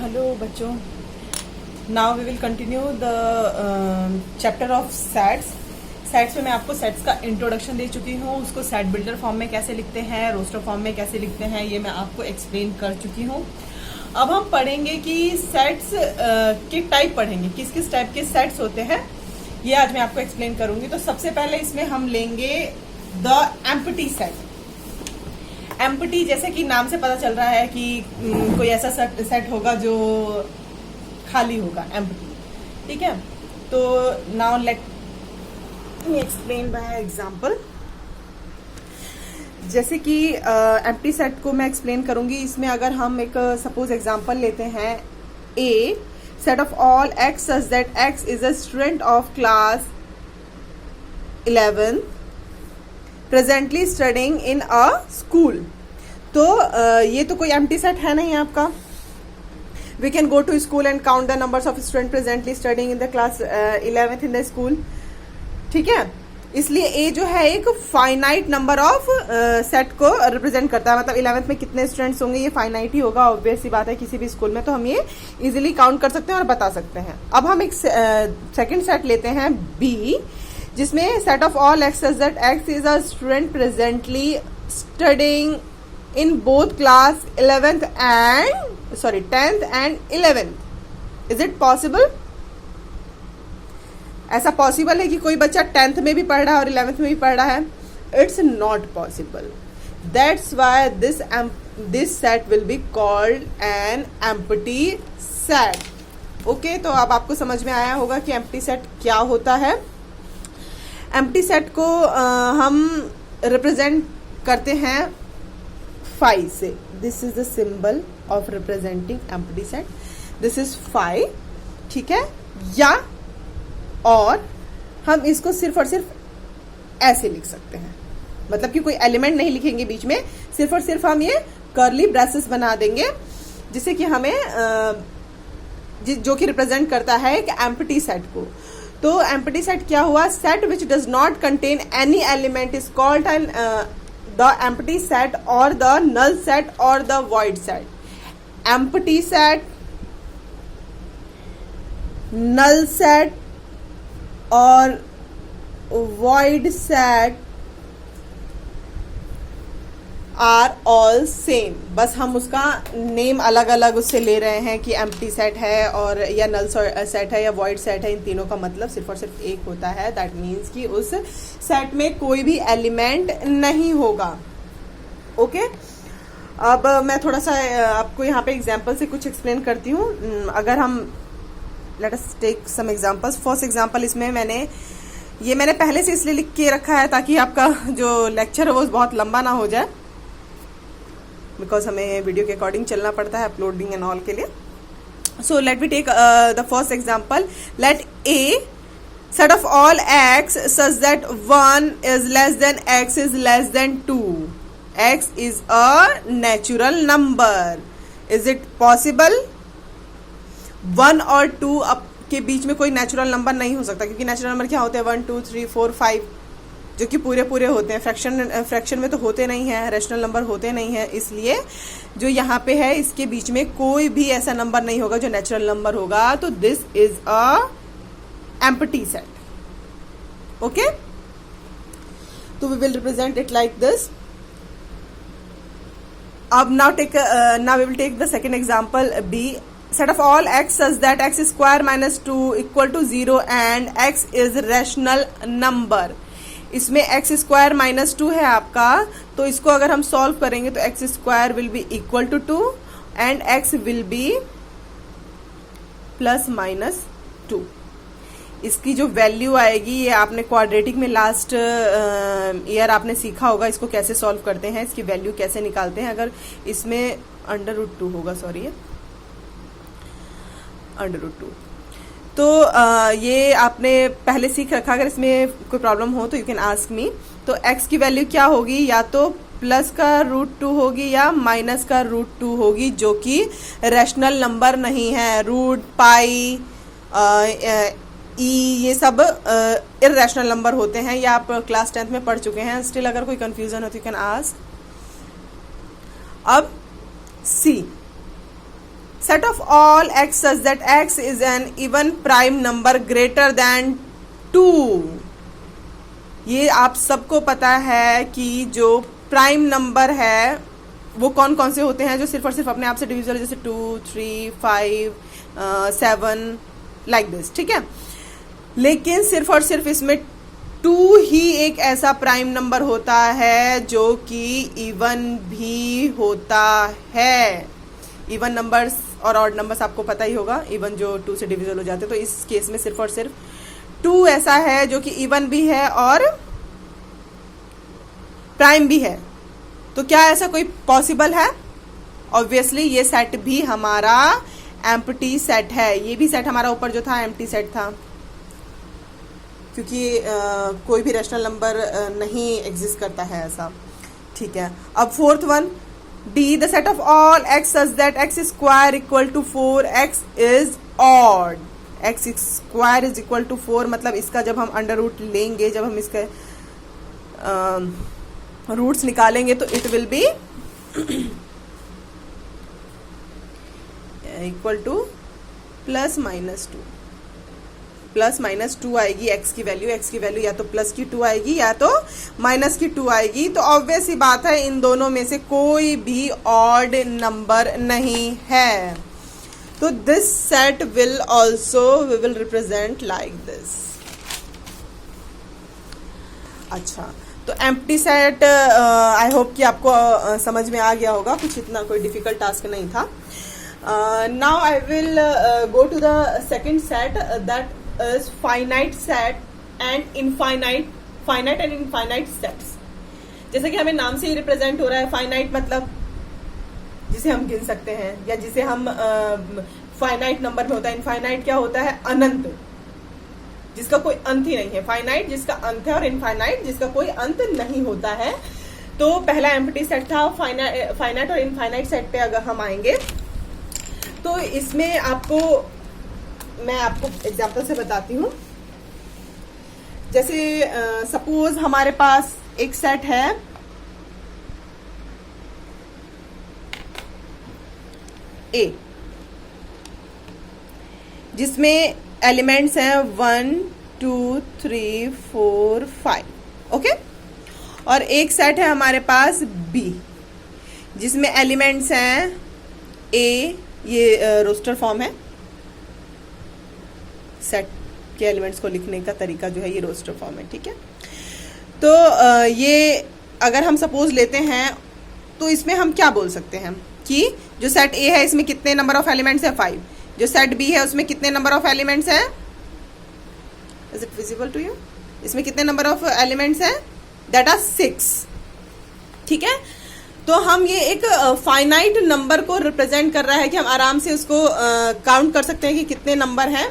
Hello बच्चों, now we will continue the chapter of sets. Sets में मैं आपको सेट्स का इंट्रोडक्शन दे चुकी हूँ, उसको सेट बिल्डर फॉर्म में कैसे लिखते हैं, रोस्टर फॉर्म में कैसे लिखते हैं, ये मैं आपको एक्सप्लेन कर चुकी हूँ। अब हम पढ़ेंगे कि सेट्स के टाइप पढ़ेंगे, किस किस टाइप के सेट्स होते हैं, ये आज मैं आपको एक्सप्लेन करूंगी। तो सबसे पहले इसमें हम लेंगे द एम्प्टी सेट। एम्प्टी जैसे कि नाम से पता चल रहा है कि कोई ऐसा सेट होगा जो खाली होगा, एम्प्टी। ठीक है, तो now let me explain by example. जैसे कि एम्प्टी सेट को मैं एक्सप्लेन करूंगी। इसमें अगर हम एक सपोज एग्जांपल लेते हैं, a set of all x such that x is a student of class 11 presently studying in a school. तो ये तो कोई एम्प्टी सेट है नहीं आपका। We can go to school and count the numbers of student presently studying in the class 11th in the school. ठीक है, इसलिए ए जो है एक फाइनाइट नंबर ऑफ सेट को रिप्रेजेंट करता है। मतलब 11th में कितने स्टूडेंट्स होंगे ये फाइनाइट ही होगा, ऑब्वियस सी बात है किसी भी स्कूल में। तो हम ये इजीली काउंट कर सकते हैं और बता सकते हैं। अब हम एक सेकंड सेट लेते हैं बी, जिसमें set of all x such that x is a student presently studying in both class 10th and 11th। Is it possible? ऐसा पॉसिबल है कि कोई बच्चा 10th में भी पढ़ रहा है और 11th में भी पढ़ रहा है? It's not possible. That's why this set will be called an empty set. Okay, तो अब आपको समझ में आया होगा कि एम्प्टी सेट क्या होता है। एम्प्टी सेट को हम रिप्रेजेंट करते हैं 5 से। This is the symbol of representing empty set. This is 5। ठीक है, या और हम इसको सिर्फ और सिर्फ ऐसे लिख सकते हैं, मतलब कि कोई एलिमेंट नहीं लिखेंगे बीच में, सिर्फ और सिर्फ हम ये कर्ली ब्रेसेस बना देंगे, जिससे कि हमें जो कि रिप्रेजेंट करता है एक एम्प्टी सेट को। तो एम्प्टी सेट क्या हुआ? Set which does not contain any element is called an the empty set और द नल सेट और the void set. Empty set, null set और void set are all same. बस हम उसका नेम अलग अलग उससे ले रहे हैं कि एम्प्टी सेट है और या नल सेट है या void सेट है। इन तीनों का मतलब सिर्फ और सिर्फ एक होता है। दैट मीन्स कि उस सेट में कोई भी एलिमेंट नहीं होगा। ओके, अब मैं थोड़ा सा आपको यहाँ पे एग्जाम्पल से कुछ एक्सप्लेन करती हूँ। अगर हम let us take some examples. First example इसमें मैंने पहले से इसलिए लिख के रखा है ताकि आपका जो लेक्चर है वो बहुत लंबा ना हो जाए, बिकॉज हमें वीडियो के अकॉर्डिंग चलना पड़ता है अपलोडिंग एंड ऑल के लिए। So let we take the first example. Let A set of all x such that 1 is less than x is less than 2। x is a natural number. Is it possible? 1 और 2 अब के बीच में कोई natural number नहीं हो सकता, क्योंकि natural number क्या होते हैं? 1 2 3 4 5, जो कि पूरे पूरे होते हैं। फ्रैक्शन में तो होते नहीं है, रैशनल नंबर होते नहीं है। इसलिए जो यहाँ पे है इसके बीच में कोई भी ऐसा नंबर नहीं होगा जो नेचुरल नंबर होगा। तो this is a empty set. Okay, तो we will represent it like this. अब now we will take the second example B. Set of all x such that x square minus 2 equal to 0 and x is rational number. इसमें x square minus 2 है आपका, तो इसको अगर हम solve करेंगे तो x square will be equal to 2 and x will be plus minus 2। इसकी जो वैल्यू आएगी, ये आपने क्वाड्रेटिक में लास्ट ईयर आपने सीखा होगा इसको कैसे सॉल्व करते हैं, इसकी वैल्यू कैसे निकालते हैं। अगर इसमें √2 होगा, सॉरी ये √2, तो ये आपने पहले सीख रखा। अगर इसमें कोई प्रॉब्लम हो तो यू कैन आस्क मी। तो x की वैल्यू क्या होगी? या तो प्लस का √2 होगी या माइनस का √2 होगी, जो कि रैशनल नंबर नहीं है। रूट, पाई, ये सब इररेशनल नंबर होते हैं। या आप क्लास 10th में पढ़ चुके हैं। स्टिल अगर कोई कंफ्यूजन हो तो यू कैन आस्क। अब C set of all x such that x is an even prime number greater than 2। ये आप सबको पता है कि जो प्राइम नंबर है वो कौन कौन से होते हैं जो सिर्फ और सिर्फ अपने आप से डिविजिबल, जैसे 2, 3, 5, 7 लाइक दिस, ठीक है। लेकिन सिर्फ और सिर्फ इसमें 2 ही एक ऐसा प्राइम नंबर होता है जो कि इवन भी होता है। इवन नंबर्स और ऑड नंबर्स आपको पता ही होगा, इवन जो 2 से डिविजिबल हो जाते हैं। तो इस केस में सिर्फ और सिर्फ 2 ऐसा है जो कि इवन भी है और प्राइम भी है। तो क्या ऐसा कोई पॉसिबल है? ऑब्वियसली ये सेट भी हमारा एम्प्टी सेट है। ये भी सेट हमारा ऊपर जो था एम्प्टी सेट था, क्योंकि कोई भी रैशनल नंबर नहीं एग्जिस्ट करता है ऐसा, ठीक है। अब fourth one, D the set of all x such that x square equal to 4 x is odd. X square is equal to 4 मतलब इसका जब हम अंडर रूट लेंगे, जब हम इसके रूट्स निकालेंगे तो it will be equal to plus minus two आएगी एक्स की वैल्यू या तो प्लस की 2 आएगी या तो माइनस की 2 आएगी। तो ऑब्वियस ही बात है इन दोनों में से कोई भी ऑड नंबर नहीं है। तो this set will also we will represent like this. अच्छा, तो एम्प्टी सेट आई होप कि आपको समझ में आ गया होगा, कुछ इतना कोई डिफिकल्ट टास्क नहीं था। Now I will go to the second set that is finite set and infinite, finite and infinite sets. जैसे कि हमें नाम से ही रिप्रेजेंट हो रहा है, फाइनाइट मतलब जिसे हम गिन सकते हैं या जिसे हम फाइनाइट नंबर में होता है। इनफाइनाइट क्या होता है? अनंत, जिसका कोई अंत ही नहीं है। फाइनाइट जिसका अंत है और इनफाइनाइट जिसका कोई अंत नहीं होता है। तो पहला एम्प्टी सेट था। फाइनाइट और इनफाइनाइट सेट पे अगर हम आएंगे तो इसमें मैं आपको एग्जांपल से बताती हूँ। जैसे सपोज हमारे पास एक सेट है ए, जिसमें एलिमेंट्स हैं 1, 2, 3, 4, 5, ओके। और एक सेट है हमारे पास बी, जिसमें एलिमेंट्स हैं ए, ये रोस्टर फॉर्म है। सेट के एलिमेंट्स को लिखने का तरीका जो है ये रोस्टर फॉर्म है, ठीक है। तो ये अगर हम सपोज लेते हैं तो इसमें हम क्या बोल सकते हैं कि जो सेट ए है इसमें कितने नंबर ऑफ एलिमेंट्स है? 5। जो सेट बी है उसमें कितने नंबर ऑफ एलिमेंट्स है? Is it visible to you? इसमें कितने नंबर ऑफ एलिमेंट्स है? दैट आर 6, ठीक है। तो हम ये एक फाइनाइट नंबर को रिप्रेजेंट कर रहा है कि हम आराम से उसको काउंट कर सकते हैं कि कितने नंबर हैं।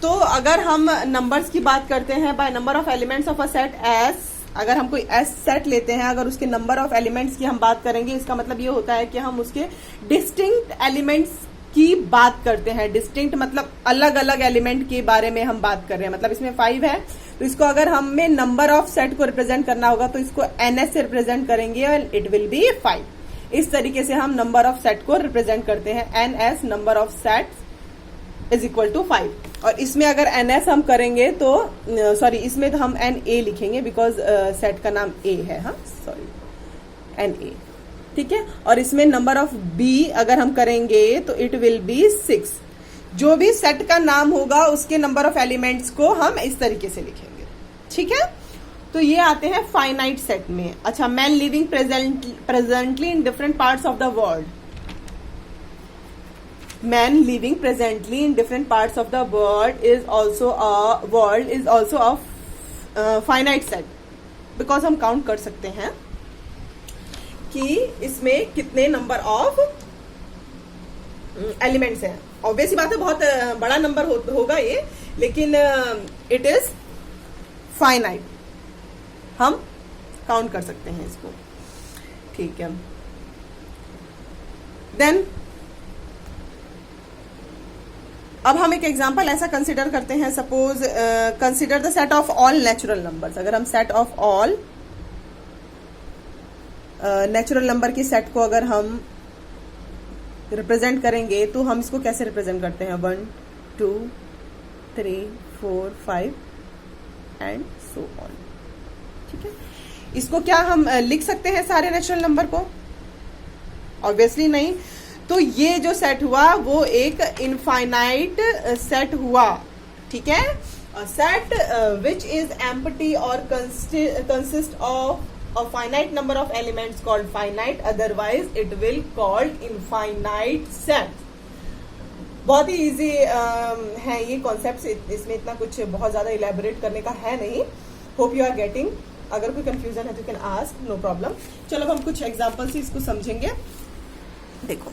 तो अगर हम नंबर्स की बात करते हैं by number of elements of a set S, अगर हम कोई एस सेट लेते हैं, अगर उसके नंबर ऑफ एलिमेंट्स की हम बात करेंगे, इसका मतलब ये होता है कि हम उसके डिस्टिंक्ट एलिमेंट्स की बात करते हैं। डिस्टिंक्ट मतलब अलग अलग एलिमेंट के बारे में हम बात कर रहे हैं। मतलब इसमें 5 है तो इसको अगर हमें नंबर ऑफ सेट को रिप्रेजेंट करना होगा तो इसको एनएस से रिप्रेजेंट करेंगे और इट विल बी 5। इस तरीके से हम नंबर ऑफ सेट को रिप्रेजेंट करते हैं। NS number of set is equal to 5। और इसमें अगर एनएस हम करेंगे तो सॉरी, इसमें तो हम एन ए लिखेंगे बिकॉज सेट का नाम ए है, हाँ सॉरी, एन ए, ठीक है। और इसमें नंबर ऑफ बी अगर हम करेंगे तो इट विल बी 6। जो भी सेट का नाम होगा उसके नंबर ऑफ एलिमेंट्स को हम इस तरीके से लिखेंगे, ठीक है। तो ये आते हैं फाइनाइट सेट में। अच्छा, man living presently in different parts of the world. Man living presently in different parts of the world is also a finite set, because हम काउंट कर सकते हैं कि इसमें कितने नंबर ऑफ एलिमेंट्स हैं। ऑब्वियसली बात है बहुत बड़ा नंबर होगा ये, लेकिन इट इज फाइनाइट, हम काउंट कर सकते हैं इसको, ठीक है। देन अब हम एक एग्जांपल ऐसा कंसिडर करते हैं। Suppose consider the set of all natural numbers. अगर हम set of all natural number की सेट को अगर हम रिप्रेजेंट करेंगे तो हम इसको कैसे रिप्रेजेंट करते हैं, 1 2 3 4 5 एंड सो ऑन। ठीक है, इसको क्या हम लिख सकते हैं सारे नेचुरल नंबर को? ऑब्वियसली नहीं। तो ये जो सेट हुआ वो एक इनफाइनाइट सेट हुआ। ठीक है, सेट विच इज एम्प्टी और consist of a finite number of elements called finite, otherwise it will called infinite set। बहुत ही इजी है ये कॉन्सेप्ट, इसमें इतना कुछ बहुत ज्यादा इलेबोरेट करने का है नहीं। Hope you are getting. अगर कोई कंफ्यूजन है तो कैन आस्क, नो प्रॉब्लम। चलो हम कुछ एग्जांपल से इसको समझेंगे। देखो,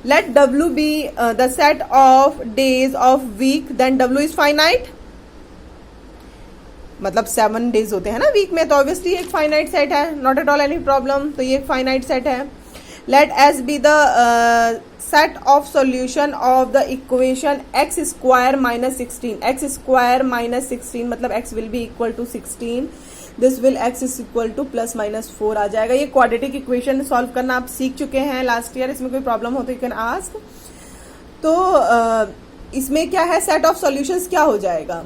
let W be the set of days of week, then W is finite। मतलब 7 डेज होते हैं ना वीक में, तो ऑब्वियसली एक फाइनाइट सेट है, not at all any problem. तो ये एक फाइनाइट सेट है। Let S be the set of solution of the equation x square minus 16। X square minus 16 मतलब x will be equal to 16, this will x is equal to plus minus 4 आ जाएगा। ये quadratic equation solve करना आप सीख चुके हैं last year, इसमें कोई प्रॉब्लम हो तो यू कैन आस्क। तो इसमें क्या है, सेट ऑफ सॉल्यूशंस क्या हो जाएगा,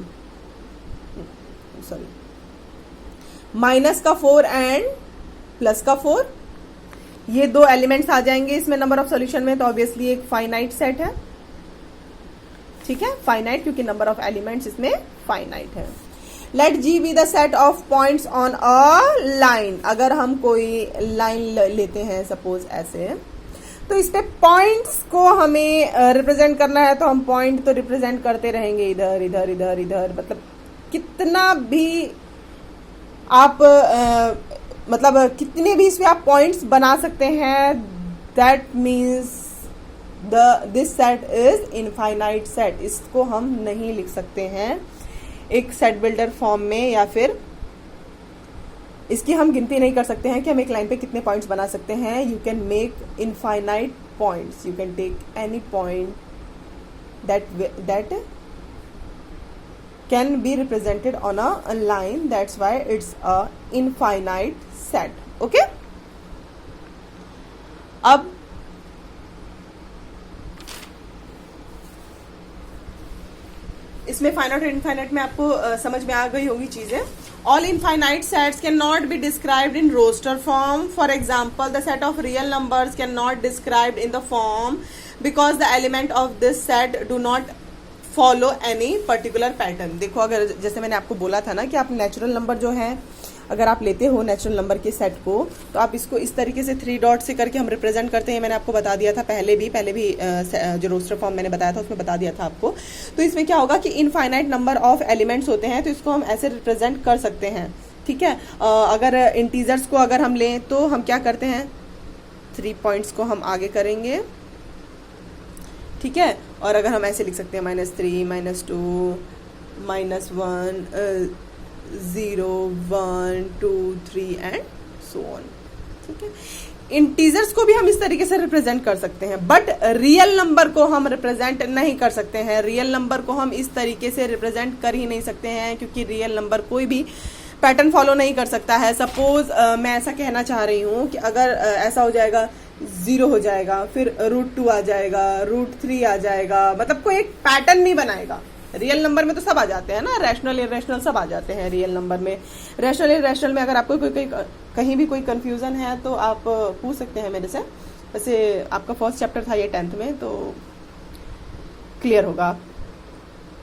सॉरी, माइनस का 4 एंड प्लस का 4, ये दो एलिमेंट्स आ जाएंगे इसमें नंबर ऑफ सॉल्यूशन में। तो ऑब्वियसली एक फाइनाइट सेट है। ठीक है, फाइनाइट क्योंकि नंबर ऑफ एलिमेंट्स इसमें फाइनाइट है। Let G be the set of points on a line. अगर हम कोई लाइन लेते हैं सपोज ऐसे, तो इस पे पॉइंट्स को हमें रिप्रेजेंट करना है, तो हम पॉइंट तो रिप्रेजेंट करते रहेंगे इधर इधर इधर इधर। मतलब कितना भी आप मतलब कितने भी इसमें आप पॉइंट्स बना सकते हैं, that means this set is infinite set. इसको हम नहीं लिख सकते हैं एक सेट बिल्डर फॉर्म में, या फिर इसकी हम गिनती नहीं कर सकते हैं कि हम एक लाइन पे कितने पॉइंट्स बना सकते हैं। You can make infinite points, you can take any point that can be represented on a line, that's why it's a infinite set। okay, अब इसमें फाइनाइट और इनफाइनाइट में आपको समझ में आ गई होगी चीजें। All infinite sets can not be described in roster form. For example, the set of real numbers can not described in the form because the element of this set do not follow any particular pattern. देखो, अगर जैसे मैंने आपको बोला था ना कि आप नेचुरल नंबर जो है अगर आप लेते हो नेचुरल नंबर के सेट को, तो आप इसको इस तरीके से 3 डॉट से करके हम रिप्रेजेंट करते हैं। मैंने आपको बता दिया था पहले भी जो रोस्टर फॉर्म मैंने बताया था उसमें बता दिया था आपको। तो इसमें क्या होगा कि इनफाइनाइट नंबर ऑफ एलिमेंट्स होते हैं, तो इसको हम ऐसे रिप्रेजेंट कर सकते हैं। ठीक है, अगर इंटीजर्स को अगर हम लें तो हम क्या करते हैं, 3 पॉइंट्स को हम आगे करेंगे। ठीक है, और अगर हम ऐसे लिख सकते हैं -3 -2 -1 0 1 2 3 एंड सो ऑन। ठीक है, इंटीजर्स को भी हम इस तरीके से रिप्रेजेंट कर सकते हैं, बट रियल नंबर को हम रिप्रेजेंट नहीं कर सकते हैं। रियल नंबर को हम इस तरीके से रिप्रेजेंट कर ही नहीं सकते हैं, क्योंकि रियल नंबर कोई भी पैटर्न फॉलो नहीं कर सकता है। सपोज मैं ऐसा कहना चाह रही हूँ कि अगर ऐसा हो जाएगा, 0 हो जाएगा, फिर √2 आ जाएगा, √3 आ जाएगा, मतलब कोई एक पैटर्न नहीं बनाएगा। रियल नंबर में तो सब आ जाते हैं ना, रैशनल इरेशनल सब आ जाते हैं रियल नंबर में। रैशनल इरेशनल में अगर आपको कहीं भी कोई कंफ्यूजन है तो आप पूछ सकते हैं मेरे से। वैसे आपका फर्स्ट चैप्टर था ये 10th में, तो क्लियर होगा।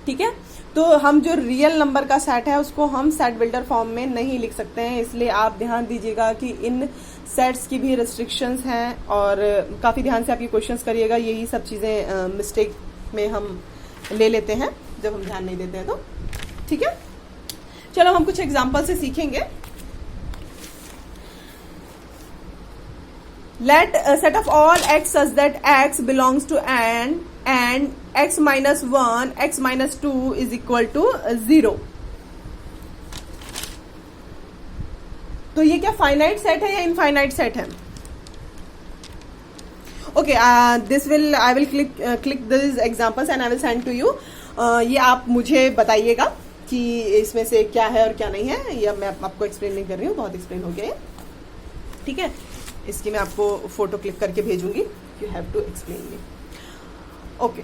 ठीक है, तो हम जो रियल नंबर का सेट है उसको हम सेट बिल्डर फॉर्म में नहीं लिख सकते हैं, इसलिए आप ध्यान दीजिएगा कि इन सेट्स की भी रिस्ट्रिक्शंस हैं, और काफ़ी ध्यान से आप ये क्वेश्चंस करिएगा। यही सब चीज़ें मिस्टेक में हम ले लेते हैं जब हम ध्यान नहीं देते हैं तो। ठीक है, चलो हम कुछ एग्जाम्पल से सीखेंगे। Let set of all x such that x belongs to and x minus 1 x minus 2 is equal to 0। तो ये क्या फाइनाइट सेट है या इनफाइनाइट सेट है? Okay, I will click this examples and I will send to you. ये आप मुझे बताइएगा कि इसमें से क्या है और क्या नहीं है। ये मैं आपको एक्सप्लेन नहीं कर रही हूँ, बहुत एक्सप्लेन हो गया है। ठीक है, इसकी मैं आपको फोटो क्लिक करके भेजूंगी, you have to explain me. Okay,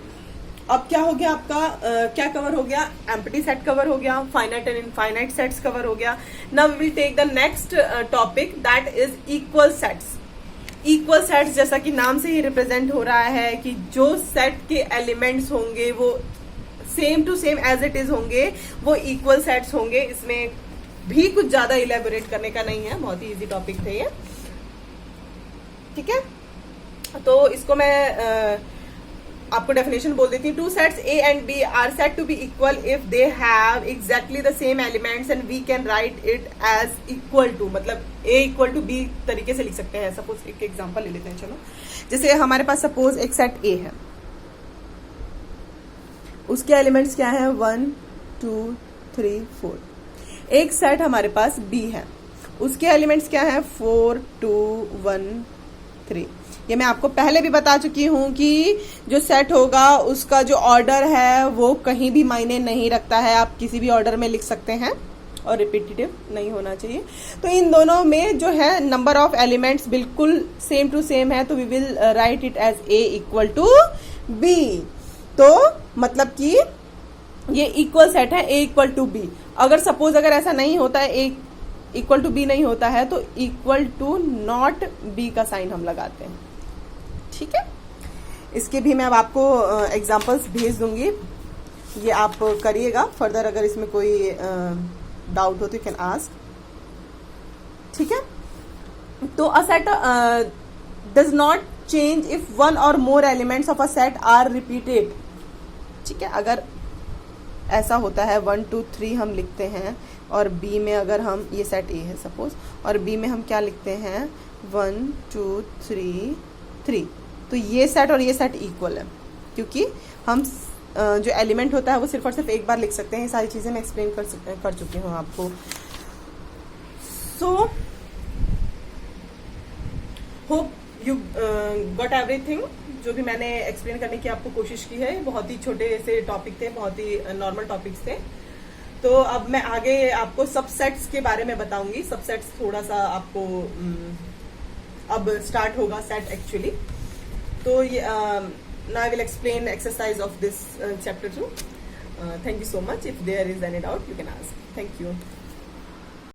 अब क्या हो गया आपका, क्या कवर हो गया, एम्प्टी सेट कवर हो गया, finite and infinite sets cover हो गया। Now we will take the next topic, that is equal sets. Equal sets जैसा कि नाम से ही रिप्रेजेंट हो रहा है कि जो सेट के एलिमेंट्स होंगे वो same to same as it is होंगे, वो इक्वल सेट्स होंगे। इसमें भी कुछ ज्यादा इलेबोरेट करने का नहीं है, बहुत ही इजी टॉपिक थे ये, ठीक है। तो इसको मैं आपको डेफिनेशन बोल देती हूँ। Two sets A and B are said to be equal if they have exactly the same elements and we can write it as equal to, मतलब ए इक्वल टू बी तरीके से लिख सकते हैं। सपोज एक एग्जांपल ले लेते हैं, चलो। जैसे हमारे पास सपोज एक सेट ए है, उसके एलिमेंट्स क्या है, 1 2 3 4। एक सेट हमारे पास बी है, उसके एलिमेंट्स क्या है, 4 2 1 3। ये मैं आपको पहले भी बता चुकी हूं कि जो सेट होगा उसका जो ऑर्डर है वो कहीं भी मायने नहीं रखता है, आप किसी भी ऑर्डर में लिख सकते हैं और रिपीटेटिव नहीं होना चाहिए। तो इन दोनों में जो है नंबर ऑफ एलिमेंट्स बिल्कुल सेम टू सेम है, तो we will write it as A equal to B. तो मतलब कि ये इक्वल सेट है, ए इक्वल टू बी। अगर सपोज अगर ऐसा नहीं होता है, ए इक्वल टू बी नहीं होता है, तो इक्वल टू नॉट बी का साइन हम लगाते हैं, ठीक है। इसके भी मैं अब आपको एग्जांपल्स भेज दूंगी, ये आप करिएगा फर्दर। अगर इसमें कोई डाउट हो तो यू कैन आस्क, ठीक है। तो a set does not change if one or more elements of a set are repeated, ठीक है। अगर ऐसा होता है 1 2 3 हम लिखते हैं, और बी में अगर हम, ये सेट ए है सपोज, और बी में हम क्या लिखते हैं, 1 2 3 3, तो ये सेट और ये सेट इक्वल है, क्योंकि हम जो एलिमेंट होता है वो सिर्फ और सिर्फ एक बार लिख सकते हैं। ये सारी चीजें मैं एक्सप्लेन कर चुकी हूँ आपको। So hope you got everything. जो भी मैंने एक्सप्लेन करने की आपको कोशिश की है, बहुत ही छोटे से टॉपिक थे, बहुत ही नॉर्मल टॉपिक्स थे। तो अब मैं आगे आपको सबसेट्स के बारे में बताऊंगी। सबसेट्स थोड़ा सा आपको अब स्टार्ट होगा सेट एक्चुअली। तो ये now I will explain exercise of this chapter 2. Thank you so much. If there is any doubt, you can ask. Thank you.